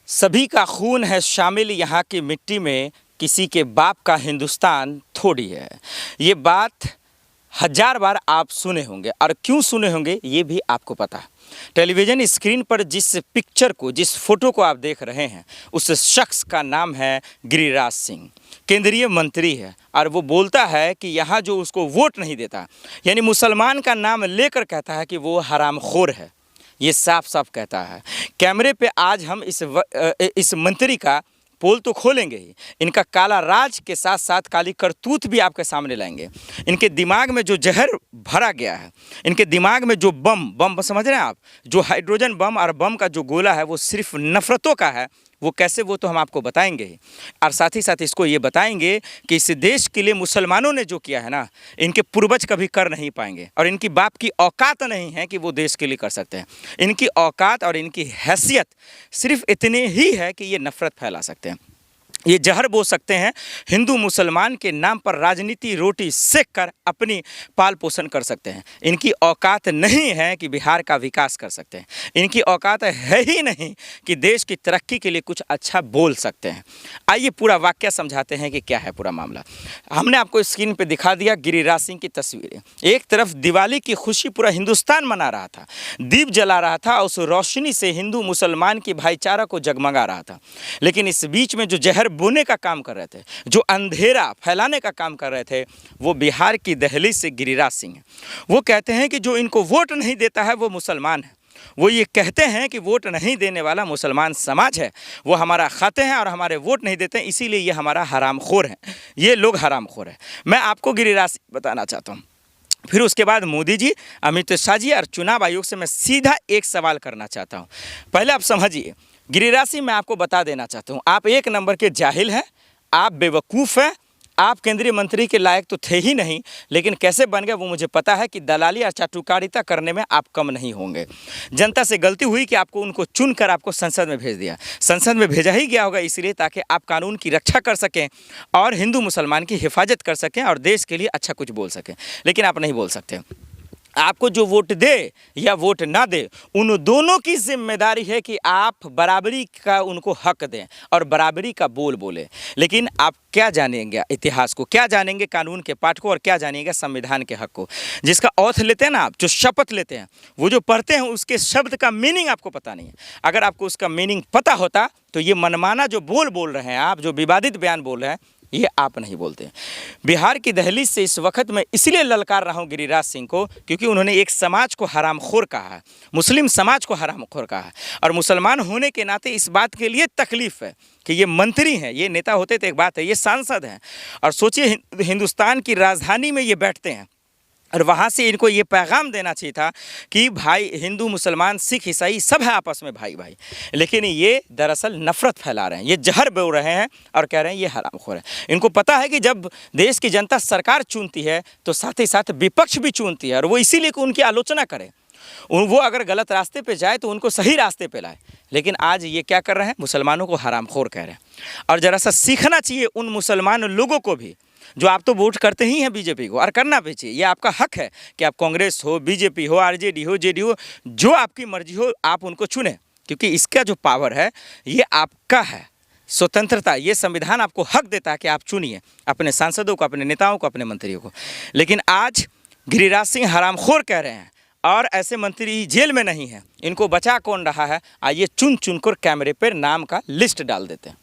सभी का खून है शामिल यहाँ की मिट्टी में, किसी के बाप का हिंदुस्तान थोड़ी है। ये बात हजार बार आप सुने होंगे और क्यों सुने होंगे ये भी आपको पता है। टेलीविज़न स्क्रीन पर जिस पिक्चर को, जिस फोटो को आप देख रहे हैं, उस शख्स का नाम है गिरिराज सिंह। केंद्रीय मंत्री है और वो बोलता है कि यहाँ जो उसको वोट नहीं देता, यानी मुसलमान का नाम लेकर कहता है कि वो हरामखोर है। ये साफ साफ कहता है। कैमरे पे आज हम इस मंत्री का पोल तो खोलेंगे ही, इनका काला राज के साथ साथ काली करतूत भी आपके सामने लाएंगे। इनके दिमाग में जो जहर भरा गया है, इनके दिमाग में जो बम समझ रहे हैं आप, जो हाइड्रोजन बम और बम का जो गोला है वो सिर्फ नफ़रतों का है। वो कैसे, वो तो हम आपको बताएंगे ही। और साथ ही साथ इसको ये बताएंगे कि इस देश के लिए मुसलमानों ने जो किया है ना, इनके पूर्वज कभी कर नहीं पाएंगे और इनकी बाप की औकात नहीं है कि वो देश के लिए कर सकते हैं। इनकी औकात और इनकी हैसियत सिर्फ इतनी ही है कि ये नफ़रत फैला सकते हैं, ये जहर बो सकते हैं, हिंदू मुसलमान के नाम पर राजनीति रोटी सेक कर अपनी पाल पोषण कर सकते हैं। इनकी औकात नहीं है कि बिहार का विकास कर सकते हैं, इनकी औकात है ही नहीं कि देश की तरक्की के लिए कुछ अच्छा बोल सकते हैं। आइए पूरा वाक्य समझाते हैं कि क्या है पूरा मामला। हमने आपको स्क्रीन पे दिखा दिया गिरिराज सिंह की तस्वीरें। एक तरफ दिवाली की खुशी पूरा हिंदुस्तान मना रहा था, दीप जला रहा था, उस रोशनी से हिंदू मुसलमान की भाईचारा को जगमगा रहा था। लेकिन इस बीच में जो जहर बोने का काम कर रहे थे, जो अंधेरा फैलाने का काम कर रहे थे, वो बिहार की दहलीज से गिरिराज सिंह है। वो कहते हैं कि जो इनको वोट नहीं देता है वो मुसलमान है। वो ये कहते हैं कि वोट नहीं देने वाला मुसलमान समाज है, वो हमारा खाते हैं और हमारे वोट नहीं देते हैं, इसीलिए ये हमारा हरामखोर है, ये लोग हरामखोर है। मैं आपको गिरिराज सिंह बताना चाहता हूँ, फिर उसके बाद मोदी जी, अमित शाह जी और चुनाव आयोग से मैं सीधा एक सवाल करना चाहता हूँ। पहले आप समझिए, गिरिराज सिंह मैं आपको बता देना चाहता हूँ, आप एक नंबर के जाहिल हैं, आप बेवकूफ़ हैं, आप केंद्रीय मंत्री के लायक तो थे ही नहीं, लेकिन कैसे बन गए वो मुझे पता है कि दलाली और चाटुकारिता करने में आप कम नहीं होंगे। जनता से गलती हुई कि आपको उनको चुनकर आपको संसद में भेज दिया। संसद में भेजा ही गया होगा इसलिए ताकि आप कानून की रक्षा कर सकें और हिंदू मुसलमान की हिफाजत कर सकें और देश के लिए अच्छा कुछ बोल सकें, लेकिन आप नहीं बोल सकते। आपको जो वोट दे या वोट ना दे, उन दोनों की जिम्मेदारी है कि आप बराबरी का उनको हक दें और बराबरी का बोल बोले। लेकिन आप क्या जानेंगे इतिहास को, क्या जानेंगे कानून के पाठ को और क्या जानेंगे संविधान के हक को। जिसका औथ लेते हैं ना आप, जो शपथ लेते हैं, वो जो पढ़ते हैं उसके शब्द का मीनिंग आपको पता नहीं है। अगर आपको उसका मीनिंग पता होता तो ये मनमाना जो बोल रहे हैं आप, जो विवादित बयान बोल रहे हैं, ये आप नहीं बोलते। बिहार की दहलीज से इस वक्त मैं इसलिए ललकार रहा हूँ गिरिराज सिंह को, क्योंकि उन्होंने एक समाज को हरामखोर कहा है, मुस्लिम समाज को हरामखोर कहा है। और मुसलमान होने के नाते इस बात के लिए तकलीफ़ है कि ये मंत्री हैं, ये नेता होते तो एक बात है, ये सांसद हैं। और सोचिए हिंदुस्तान की राजधानी में ये बैठते हैं और वहाँ से इनको ये पैगाम देना चाहिए था कि भाई हिंदू मुसलमान सिख ईसाई सब है आपस में भाई भाई। लेकिन ये दरअसल नफ़रत फैला रहे हैं, ये जहर बोल रहे हैं और कह रहे हैं ये हरामखोर है। इनको पता है कि जब देश की जनता सरकार चुनती है तो साथ ही साथ विपक्ष भी चुनती है, और वो इसीलिए कि उनकी आलोचना करे, वो अगर गलत रास्ते पे जाए तो उनको सही रास्ते पे लाए। लेकिन आज ये क्या कर रहे हैं, मुसलमानों को हरामखोर कह रहे हैं। और ज़रा सा सीखना चाहिए उन मुसलमान लोगों को भी, जो आप तो वोट करते ही हैं बीजेपी को, और करना भी चाहिए। ये आपका हक है कि आप कांग्रेस हो, बीजेपी हो, आरजेडी हो, जेडीयू, जो आपकी मर्जी हो आप उनको चुनें, क्योंकि इसका जो पावर है ये आपका है, स्वतंत्रता, ये संविधान आपको हक देता है कि आप चुनिए अपने सांसदों को, अपने नेताओं को, अपने मंत्रियों को। लेकिन आज गिरिराज सिंह हरामखोर कह रहे हैं और ऐसे मंत्री जेल में नहीं हैं। इनको बचा कौन रहा है, आइए चुन चुन कर कैमरे पर नाम का लिस्ट डाल देते हैं।